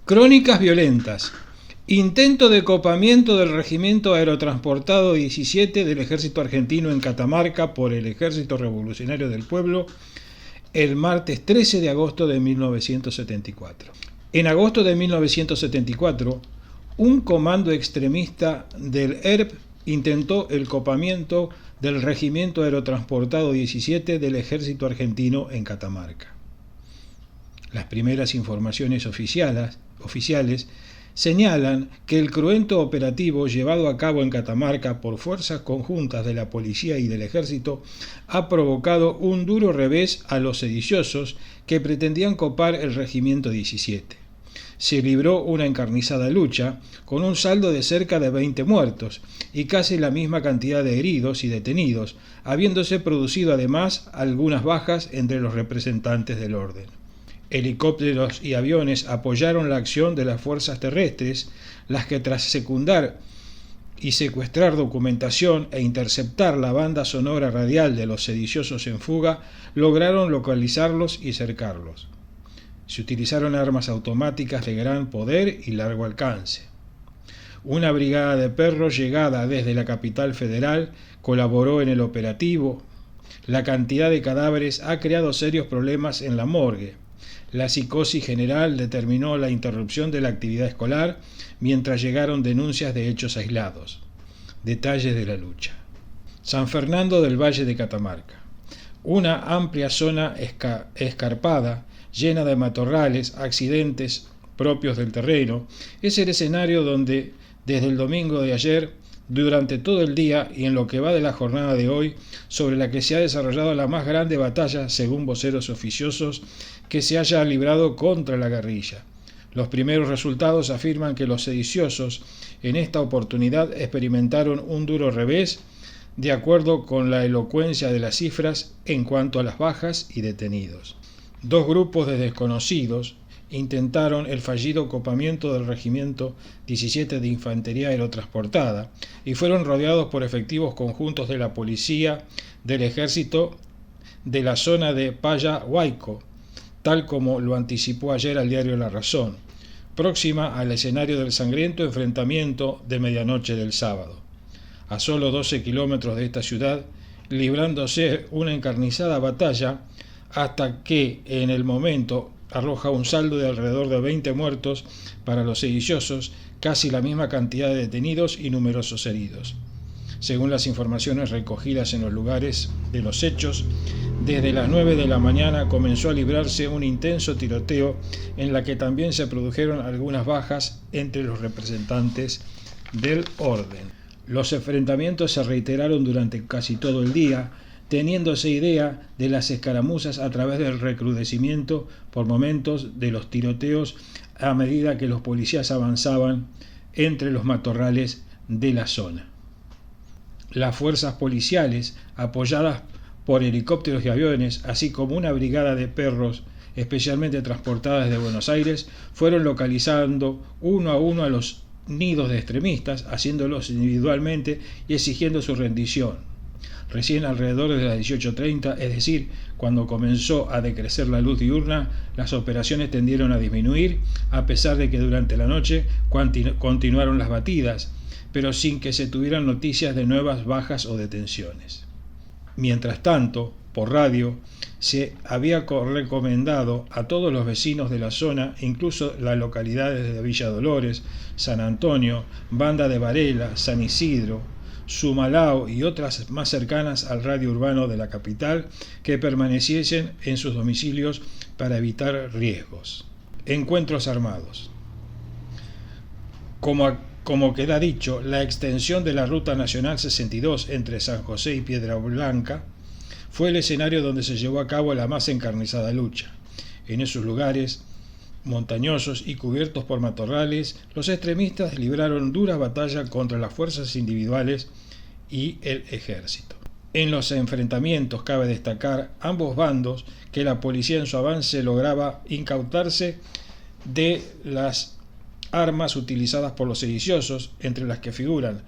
Crónicas violentas. Intento de copamiento del Regimiento Aerotransportado 17 del Ejército Argentino en Catamarca por el Ejército Revolucionario del Pueblo el martes 13 de agosto de 1974. En agosto de 1974, un comando extremista del ERP intentó el copamiento del Regimiento Aerotransportado 17 del Ejército Argentino en Catamarca. Las primeras informaciones oficiales señalan que el cruento operativo llevado a cabo en Catamarca por fuerzas conjuntas de la policía y del ejército ha provocado un duro revés a los sediciosos que pretendían copar el Regimiento 17. Se libró una encarnizada lucha con un saldo de cerca de 20 muertos y casi la misma cantidad de heridos y detenidos, habiéndose producido además algunas bajas entre los representantes del orden. Helicópteros y aviones apoyaron la acción de las fuerzas terrestres, las que tras secundar y secuestrar documentación e interceptar la banda sonora radial de los sediciosos en fuga, lograron localizarlos y cercarlos. Se utilizaron armas automáticas de gran poder y largo alcance. Una brigada de perros llegada desde la capital federal colaboró en el operativo. La cantidad de cadáveres ha creado serios problemas en la morgue. La psicosis general determinó la interrupción de la actividad escolar mientras llegaron denuncias de hechos aislados. Detalles de la lucha. San Fernando del Valle de Catamarca. Una amplia zona escarpada, llena de matorrales, accidentes propios del terreno, es el escenario donde, desde el domingo de ayer, durante todo el día y en lo que va de la jornada de hoy, sobre la que se ha desarrollado la más grande batalla, según voceros oficiosos, que se haya librado contra la guerrilla. Los primeros resultados afirman que los sediciosos en esta oportunidad experimentaron un duro revés, de acuerdo con la elocuencia de las cifras en cuanto a las bajas y detenidos. 2 grupos de desconocidos intentaron el fallido copamiento del Regimiento 17 de Infantería Aerotransportada y fueron rodeados por efectivos conjuntos de la policía del ejército de la zona de Paya-Huayco, tal como lo anticipó ayer al diario La Razón, próxima al escenario del sangriento enfrentamiento de medianoche del sábado. A solo 12 kilómetros de esta ciudad, librándose una encarnizada batalla hasta que, en el momento, arroja un saldo de alrededor de 20 muertos para los sediciosos, casi la misma cantidad de detenidos y numerosos heridos. Según las informaciones recogidas en los lugares de los hechos, desde las 9 de la mañana comenzó a librarse un intenso tiroteo en la que también se produjeron algunas bajas entre los representantes del orden. Los enfrentamientos se reiteraron durante casi todo el día, teniéndose idea de las escaramuzas a través del recrudecimiento por momentos de los tiroteos a medida que los policías avanzaban entre los matorrales de la zona. Las fuerzas policiales, apoyadas por helicópteros y aviones, así como una brigada de perros especialmente transportadas de Buenos Aires, fueron localizando uno a uno a los nidos de extremistas, haciéndolos individualmente y exigiendo su rendición. Recién alrededor de las 18:30, es decir, cuando comenzó a decrecer la luz diurna, las operaciones tendieron a disminuir, a pesar de que durante la noche continuaron las batidas, pero sin que se tuvieran noticias de nuevas bajas o detenciones. Mientras tanto, por radio, se había recomendado a todos los vecinos de la zona, incluso las localidades de Villa Dolores, San Antonio, Banda de Varela, San Isidro, Sumalao y otras más cercanas al radio urbano de la capital, que permaneciesen en sus domicilios para evitar riesgos. Encuentros armados. Como queda dicho, la extensión de la Ruta Nacional 62 entre San José y Piedra Blanca fue el escenario donde se llevó a cabo la más encarnizada lucha. En esos lugares montañosos y cubiertos por matorrales, los extremistas libraron dura batalla contra las fuerzas individuales y el ejército. En los enfrentamientos cabe destacar ambos bandos que la policía en su avance lograba incautarse de las armas utilizadas por los sediciosos, entre las que figuran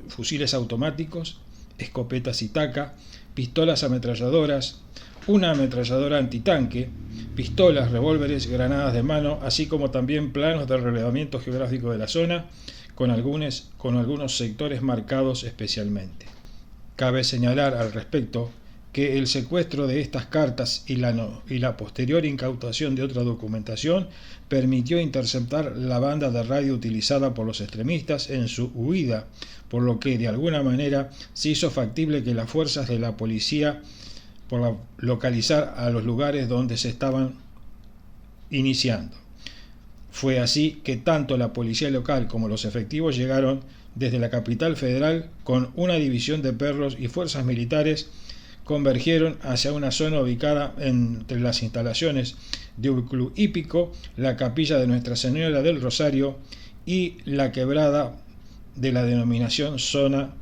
fusiles automáticos, escopetas Itaca, pistolas ametralladoras, una ametralladora antitanque, pistolas, revólveres, granadas de mano, así como también planos de relevamiento geográfico de la zona, con algunos sectores marcados especialmente. Cabe señalar al respecto que el secuestro de estas cartas y la posterior incautación de otra documentación permitió interceptar la banda de radio utilizada por los extremistas en su huida, por lo que de alguna manera se hizo factible que las fuerzas de la policía localizar a los lugares donde se estaban iniciando. Fue así que tanto la policía local como los efectivos llegaron desde la capital federal con una división de perros y fuerzas militares convergieron hacia una zona ubicada entre las instalaciones de un club hípico, la capilla de Nuestra Señora del Rosario y la quebrada de la denominación zona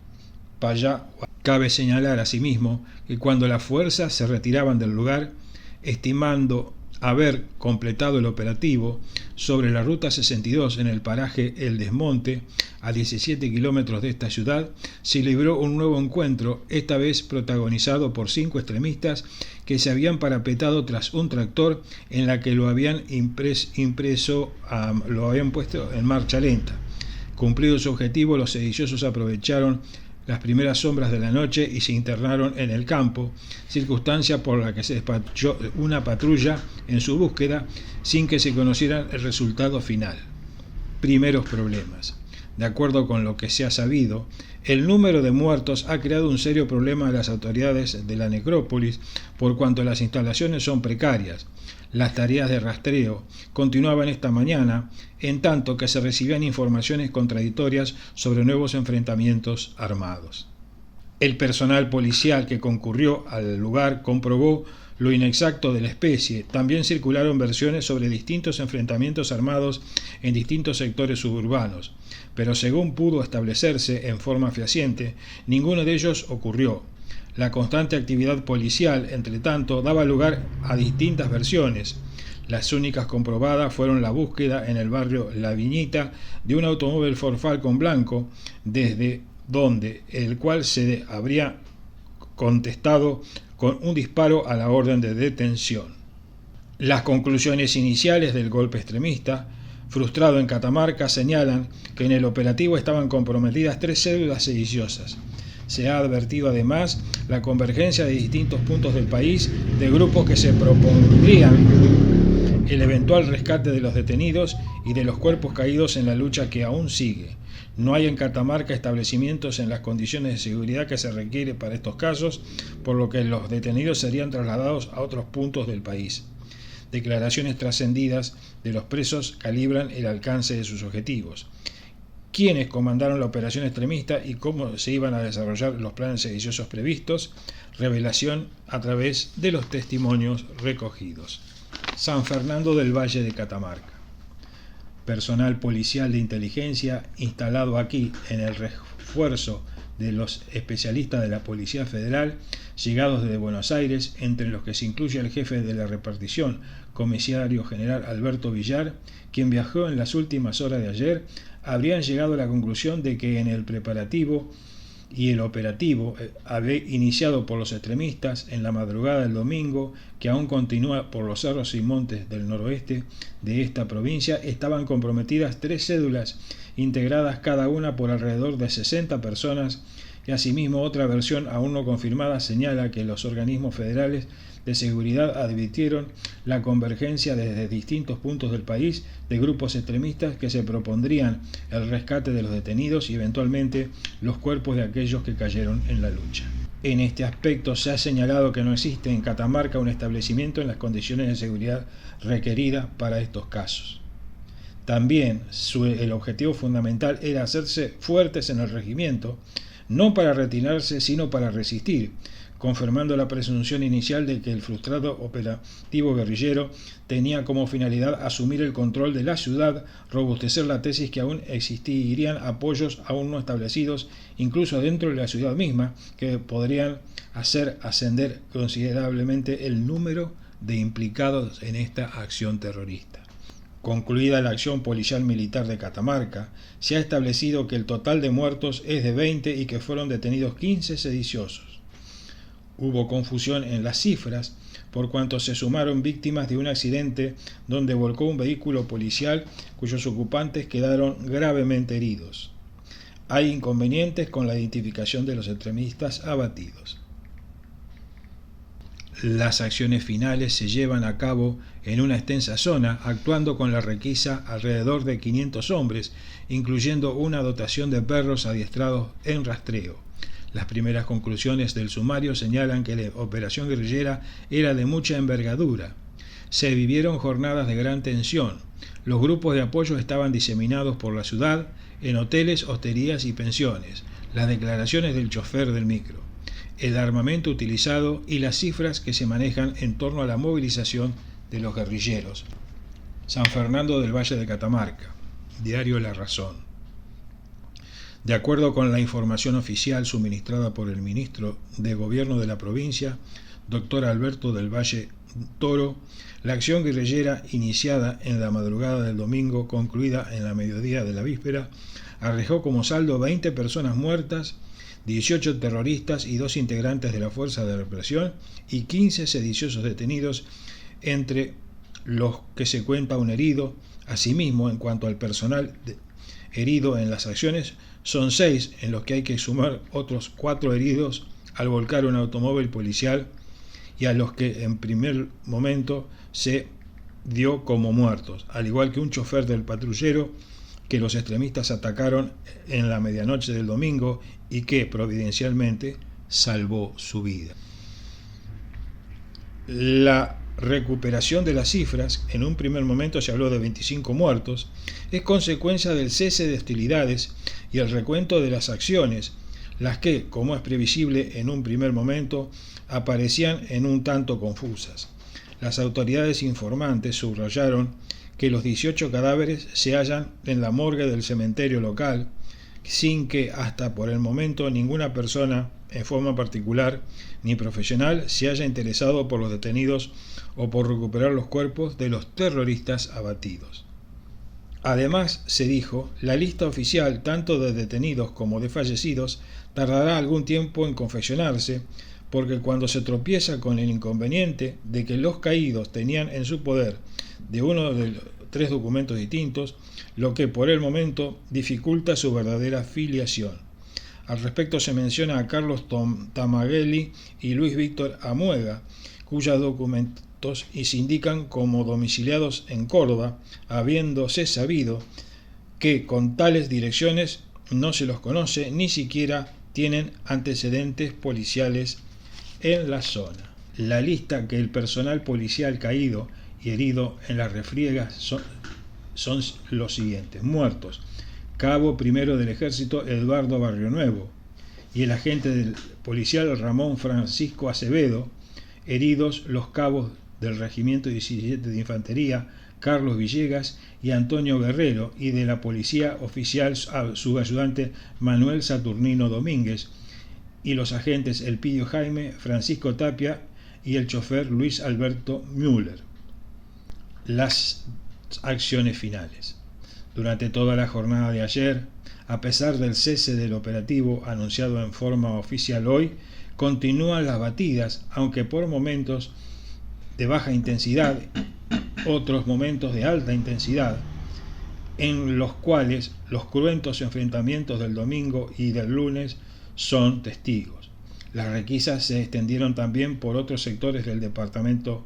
Payá. Cabe señalar asimismo que cuando las fuerzas se retiraban del lugar, estimando haber completado el operativo sobre la ruta 62 en el paraje El Desmonte, a 17 kilómetros de esta ciudad, se libró un nuevo encuentro, esta vez protagonizado por 5 extremistas que se habían parapetado tras un tractor en la que lo habían puesto en marcha lenta. Cumplido su objetivo, los sediciosos aprovecharon las primeras sombras de la noche y se internaron en el campo, circunstancia por la que se despachó una patrulla en su búsqueda sin que se conociera el resultado final. Primeros problemas. De acuerdo con lo que se ha sabido, el número de muertos ha creado un serio problema a las autoridades de la necrópolis por cuanto las instalaciones son precarias. Las tareas de rastreo continuaban esta mañana, en tanto que se recibían informaciones contradictorias sobre nuevos enfrentamientos armados. El personal policial que concurrió al lugar comprobó lo inexacto de la especie. También circularon versiones sobre distintos enfrentamientos armados en distintos sectores suburbanos, pero según pudo establecerse en forma fehaciente, ninguno de ellos ocurrió. La constante actividad policial, entre tanto, daba lugar a distintas versiones. Las únicas comprobadas fueron la búsqueda en el barrio La Viñita de un automóvil Ford Falcon blanco, desde donde el cual se habría contestado con un disparo a la orden de detención. Las conclusiones iniciales del golpe extremista, frustrado en Catamarca, señalan que en el operativo estaban comprometidas 3 células sediciosas. Se ha advertido además la convergencia de distintos puntos del país de grupos que se propondrían el eventual rescate de los detenidos y de los cuerpos caídos en la lucha que aún sigue. No hay en Catamarca establecimientos en las condiciones de seguridad que se requiere para estos casos, por lo que los detenidos serían trasladados a otros puntos del país. Declaraciones trascendidas de los presos calibran el alcance de sus objetivos. Quiénes comandaron la operación extremista y cómo se iban a desarrollar los planes sediciosos previstos, revelación a través de los testimonios recogidos. San Fernando del Valle de Catamarca. Personal policial de inteligencia instalado aquí en el refuerzo de los especialistas de la Policía Federal, llegados desde Buenos Aires, entre los que se incluye el jefe de la repartición, comisario general Alberto Villar, quien viajó en las últimas horas de ayer, habrían llegado a la conclusión de que en el preparativo y el operativo iniciado por los extremistas en la madrugada del domingo, que aún continúa por los cerros y montes del noroeste de esta provincia, estaban comprometidas 3 cédulas integradas cada una por alrededor de 60 personas, y asimismo otra versión aún no confirmada señala que los organismos federales de seguridad advirtieron la convergencia desde distintos puntos del país de grupos extremistas que se propondrían el rescate de los detenidos y eventualmente los cuerpos de aquellos que cayeron en la lucha. En este aspecto se ha señalado que no existe en Catamarca un establecimiento en las condiciones de seguridad requeridas para estos casos. También el objetivo fundamental era hacerse fuertes en el regimiento, no para retirarse sino para resistir, confirmando la presunción inicial de que el frustrado operativo guerrillero tenía como finalidad asumir el control de la ciudad, robustecer la tesis que aún existirían apoyos aún no establecidos, incluso dentro de la ciudad misma, que podrían hacer ascender considerablemente el número de implicados en esta acción terrorista. Concluida la acción policial militar de Catamarca, se ha establecido que el total de muertos es de 20 y que fueron detenidos 15 sediciosos. Hubo confusión en las cifras, por cuanto se sumaron víctimas de un accidente donde volcó un vehículo policial cuyos ocupantes quedaron gravemente heridos. Hay inconvenientes con la identificación de los extremistas abatidos. Las acciones finales se llevan a cabo en una extensa zona, actuando con la requisa alrededor de 500 hombres, incluyendo una dotación de perros adiestrados en rastreo. Las primeras conclusiones del sumario señalan que la operación guerrillera era de mucha envergadura. Se vivieron jornadas de gran tensión. Los grupos de apoyo estaban diseminados por la ciudad, en hoteles, hosterías y pensiones. Las declaraciones del chofer del micro, el armamento utilizado y las cifras que se manejan en torno a la movilización de los guerrilleros. San Fernando del Valle de Catamarca. Diario La Razón. De acuerdo con la información oficial suministrada por el ministro de Gobierno de la provincia, Dr. Alberto del Valle Toro, la acción guerrillera iniciada en la madrugada del domingo, concluida en la mediodía de la víspera, arrojó como saldo 20 personas muertas, 18 terroristas y 2 integrantes de la Fuerza de Represión y 15 sediciosos detenidos, entre los que se cuenta un herido. Asimismo, en cuanto al personal herido en las acciones, son 6, en los que hay que sumar otros 4 heridos al volcar un automóvil policial y a los que en primer momento se dio como muertos, al igual que un chofer del patrullero que los extremistas atacaron en la medianoche del domingo y que providencialmente salvó su vida. La recuperación de las cifras, en un primer momento se habló de 25 muertos, es consecuencia del cese de hostilidades y el recuento de las acciones, las que, como es previsible en un primer momento, aparecían en un tanto confusas. Las autoridades informantes subrayaron que los 18 cadáveres se hallan en la morgue del cementerio local, sin que hasta por el momento ninguna persona en forma particular ni profesional se haya interesado por los detenidos o por recuperar los cuerpos de los terroristas abatidos. Además, se dijo, la lista oficial tanto de detenidos como de fallecidos tardará algún tiempo en confeccionarse, porque cuando se tropieza con el inconveniente de que los caídos tenían en su poder de uno de los 3 documentos distintos, lo que por el momento dificulta su verdadera filiación. Al respecto se menciona a Carlos Tamagueli y Luis Víctor Amuega, cuyos documentos se indican como domiciliados en Córdoba, habiéndose sabido que con tales direcciones no se los conoce, ni siquiera tienen antecedentes policiales en la zona. La lista que el personal policial caído y herido en las refriegas son los siguientes: muertos, cabo primero del ejército Eduardo Barrionuevo y el agente del policial Ramón Francisco Acevedo; heridos los cabos del regimiento 17 de infantería Carlos Villegas y Antonio Guerrero, y de la policía oficial subayudante Manuel Saturnino Domínguez, y los agentes Elpidio Jaime, Francisco Tapia y el chofer Luis Alberto Müller. Las acciones finales. Durante toda la jornada de ayer, a pesar del cese del operativo anunciado en forma oficial hoy, continúan las batidas, aunque por momentos de baja intensidad, otros momentos de alta intensidad, en los cuales los cruentos enfrentamientos del domingo y del lunes son testigos. Las requisas se extendieron también por otros sectores del departamento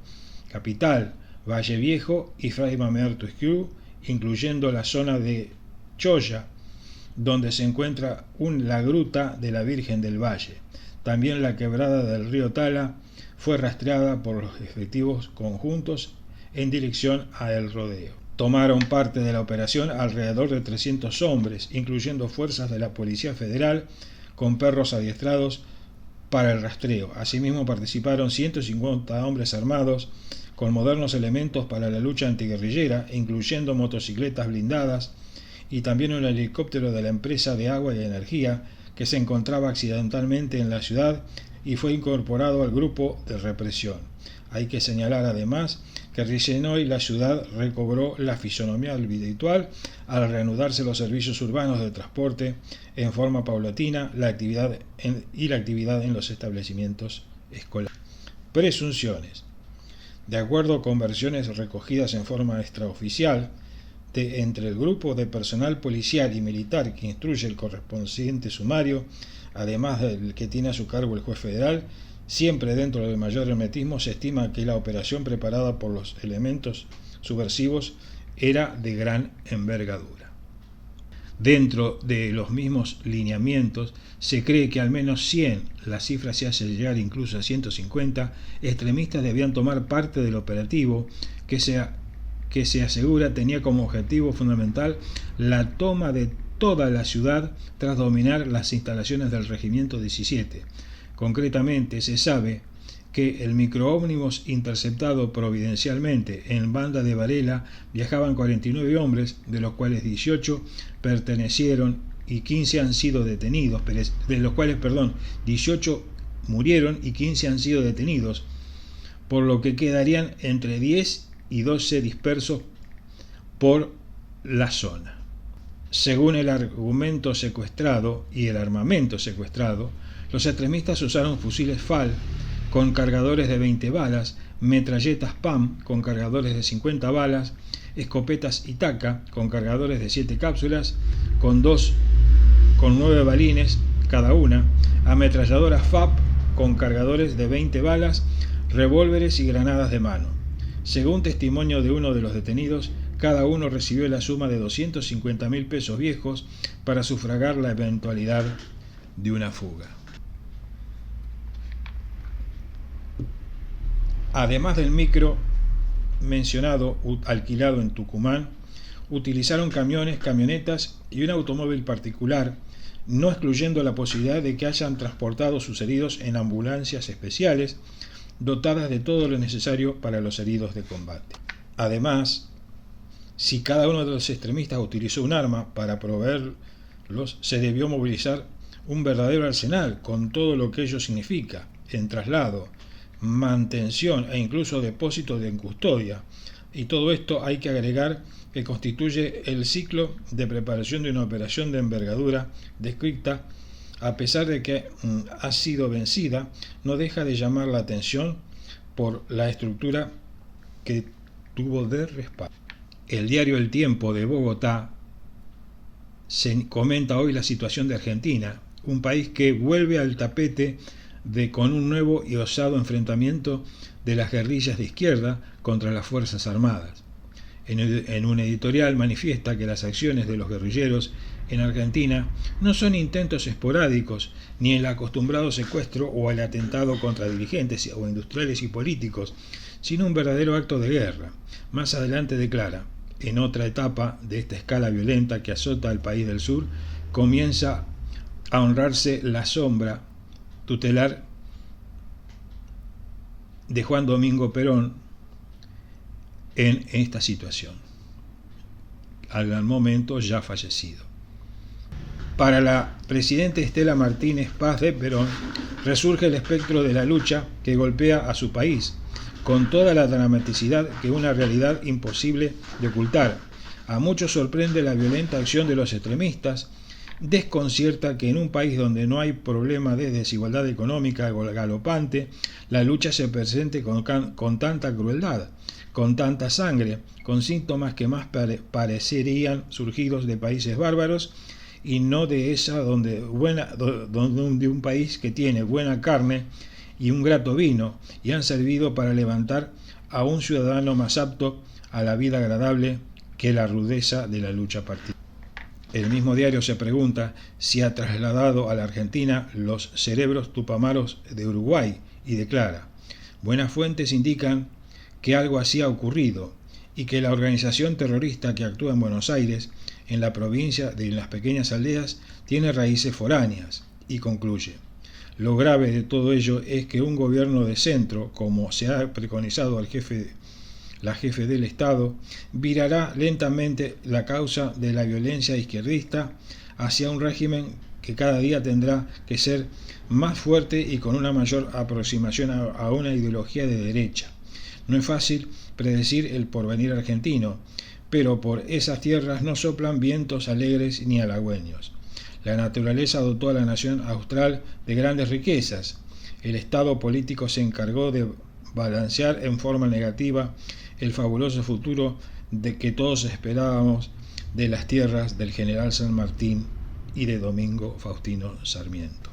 capital, Valle Viejo y Fray Mamerto Escriu, incluyendo la zona de Choya, donde se encuentra la gruta de la Virgen del Valle. También la quebrada del río Tala fue rastreada por los efectivos conjuntos en dirección a El Rodeo. Tomaron parte de la operación alrededor de 300 hombres, incluyendo fuerzas de la Policía Federal con perros adiestrados para el rastreo. Asimismo participaron 150 hombres armados con modernos elementos para la lucha antiguerrillera, incluyendo motocicletas blindadas y también un helicóptero de la empresa de agua y energía que se encontraba accidentalmente en la ciudad y fue incorporado al grupo de represión. Hay que señalar además que recién hoy la ciudad recobró la fisonomía habitual al reanudarse los servicios urbanos de transporte en forma paulatina, la actividad en los establecimientos escolar. Presunciones. De acuerdo con versiones recogidas en forma extraoficial, entre el grupo de personal policial y militar que instruye el correspondiente sumario, además del que tiene a su cargo el juez federal, siempre dentro del mayor hermetismo, se estima que la operación preparada por los elementos subversivos era de gran envergadura. Dentro de los mismos lineamientos, se cree que al menos 100, la cifra se hace llegar incluso a 150, extremistas debían tomar parte del operativo que se asegura tenía como objetivo fundamental la toma de toda la ciudad tras dominar las instalaciones del Regimiento 17. Concretamente, se sabe que el microómnibus interceptado providencialmente en Banda de Varela viajaban 49 hombres, de los cuales 18 pertenecieron y 15 han sido detenidos, de los cuales, 18 murieron y 15 han sido detenidos, por lo que quedarían entre 10 y 12 dispersos por la zona. Según el argumento secuestrado y el armamento secuestrado, los extremistas usaron fusiles FAL con cargadores de 20 balas, metralletas PAM con cargadores de 50 balas, escopetas Itaca con cargadores de 7 cápsulas, con 9 balines cada una, ametralladoras FAP con cargadores de 20 balas, revólveres y granadas de mano. Según testimonio de uno de los detenidos, cada uno recibió la suma de 250.000 pesos viejos para sufragar la eventualidad de una fuga. Además del micro mencionado alquilado en Tucumán, utilizaron camiones, camionetas y un automóvil particular, no excluyendo la posibilidad de que hayan transportado sus heridos en ambulancias especiales dotadas de todo lo necesario para los heridos de combate. Además, si cada uno de los extremistas utilizó un arma para proveerlos, se debió movilizar un verdadero arsenal con todo lo que ello significa, en traslado, mantención e incluso depósito de custodia. Y todo esto hay que agregar que constituye el ciclo de preparación de una operación de envergadura descrita, a pesar de que ha sido vencida, no deja de llamar la atención por la estructura que tuvo de respaldo. El diario El Tiempo de Bogotá se comenta hoy la situación de Argentina, un país que vuelve al tapete con un nuevo y osado enfrentamiento de las guerrillas de izquierda contra las Fuerzas Armadas. En un editorial manifiesta que las acciones de los guerrilleros en Argentina no son intentos esporádicos, ni el acostumbrado secuestro o el atentado contra dirigentes o industriales y políticos, sino un verdadero acto de guerra. Más adelante declara: en otra etapa de esta escala violenta que azota al país del sur, comienza a honrarse la sombra tutelar de Juan Domingo Perón en esta situación, al momento ya fallecido. Para la presidenta Estela Martínez Paz de Perón, resurge el espectro de la lucha que golpea a su país, con toda la dramaticidad que una realidad imposible de ocultar. A muchos sorprende la violenta acción de los extremistas, desconcierta que en un país donde no hay problema de desigualdad económica galopante, la lucha se presente con tanta crueldad, con tanta sangre, con síntomas que más parecerían surgidos de países bárbaros y no de donde un país que tiene buena carne y un grato vino, y han servido para levantar a un ciudadano más apto a la vida agradable que la rudeza de la lucha partidaria. El mismo diario se pregunta si ha trasladado a la Argentina los cerebros tupamaros de Uruguay y declara: buenas fuentes indican que algo así ha ocurrido y que la organización terrorista que actúa en Buenos Aires, en la provincia y en las pequeñas aldeas, tiene raíces foráneas, y concluye: lo grave de todo ello es que un gobierno de centro, como se ha preconizado la jefe del Estado, virará lentamente la causa de la violencia izquierdista hacia un régimen que cada día tendrá que ser más fuerte y con una mayor aproximación a una ideología de derecha. No es fácil predecir el porvenir argentino, pero por esas tierras no soplan vientos alegres ni halagüeños. La naturaleza dotó a la nación austral de grandes riquezas. El Estado político se encargó de balancear en forma negativa el fabuloso futuro de que todos esperábamos de las tierras del general San Martín y de Domingo Faustino Sarmiento.